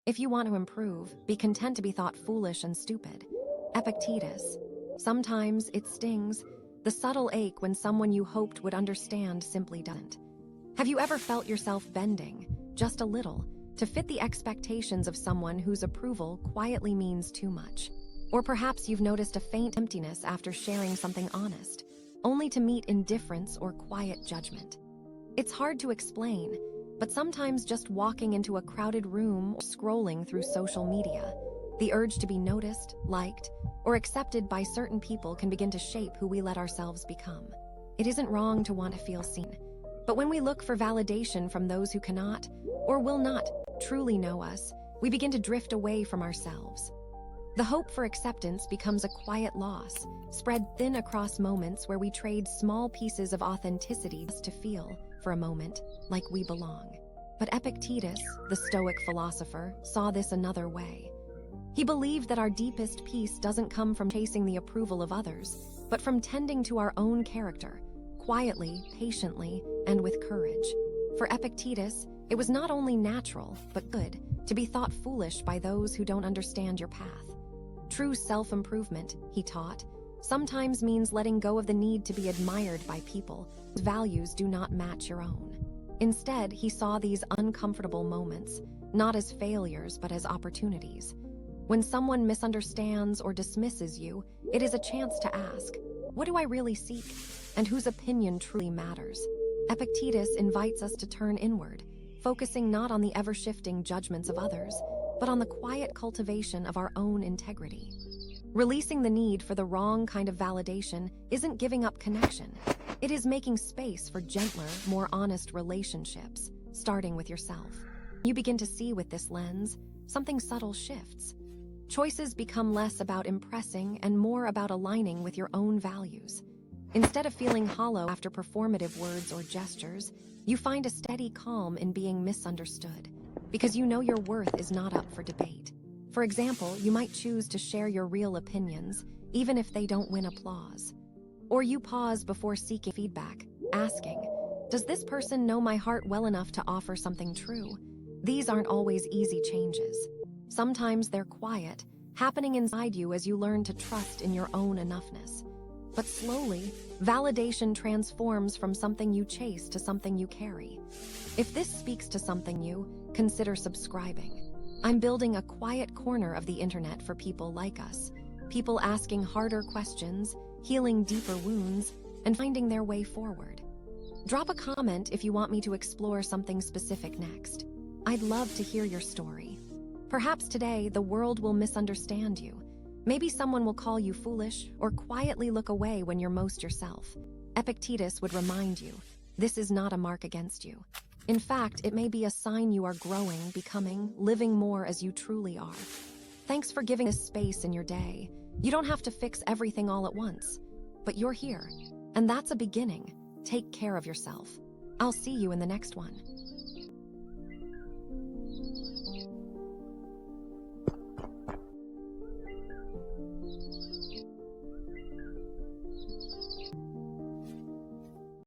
If you want to improve, be content to be thought foolish and stupid. Epictetus. Sometimes it stings. The subtle ache when someone you hoped would understand simply doesn't. Have you ever felt yourself bending, just a little, to fit the expectations of someone whose approval quietly means too much? Or perhaps you've noticed a faint emptiness after sharing something honest, only to meet indifference or quiet judgment. It's hard to explain, but sometimes just walking into a crowded room or scrolling through social media, the urge to be noticed, liked, or accepted by certain people can begin to shape who we let ourselves become. It isn't wrong to want to feel seen, but when we look for validation from those who cannot, or will not, truly know us, we begin to drift away from ourselves. The hope for acceptance becomes a quiet loss, spread thin across moments where we trade small pieces of authenticity just to feel, for a moment, like we belong. But Epictetus, the Stoic philosopher, saw this another way. He believed that our deepest peace doesn't come from chasing the approval of others, but from tending to our own character, quietly, patiently, and with courage. For Epictetus, it was not only natural, but good, to be thought foolish by those who don't understand your path. True self-improvement, he taught, sometimes means letting go of the need to be admired by people whose values do not match your own. Instead, he saw these uncomfortable moments, not as failures but as opportunities. When someone misunderstands or dismisses you, it is a chance to ask, what do I really seek? And whose opinion truly matters? Epictetus invites us to turn inward, focusing not on the ever-shifting judgments of others, but on the quiet cultivation of our own integrity. Releasing the need for the wrong kind of validation isn't giving up connection. It is making space for gentler, more honest relationships, starting with yourself. You begin to see with this lens, something subtle shifts. Choices become less about impressing and more about aligning with your own values. Instead of feeling hollow after performative words or gestures, you find a steady calm in being misunderstood, because you know your worth is not up for debate. For example, you might choose to share your real opinions, even if they don't win applause. Or you pause before seeking feedback, asking, does this person know my heart well enough to offer something true? These aren't always easy changes. Sometimes they're quiet, happening inside you as you learn to trust in your own enoughness. But slowly, validation transforms from something you chase to something you carry. If this speaks to something new, consider subscribing. I'm building a quiet corner of the internet for people like us, people asking harder questions, healing deeper wounds, and finding their way forward. Drop a comment if you want me to explore something specific next. I'd love to hear your story. Perhaps today the world will misunderstand you. Maybe someone will call you foolish or quietly look away when you're most yourself. Epictetus would remind you, this is not a mark against you. In fact, it may be a sign you are growing, becoming, living more as you truly are. Thanks for giving this space in your day. You don't have to fix everything all at once, but you're here, and that's a beginning. Take care of yourself. I'll see you in the next one.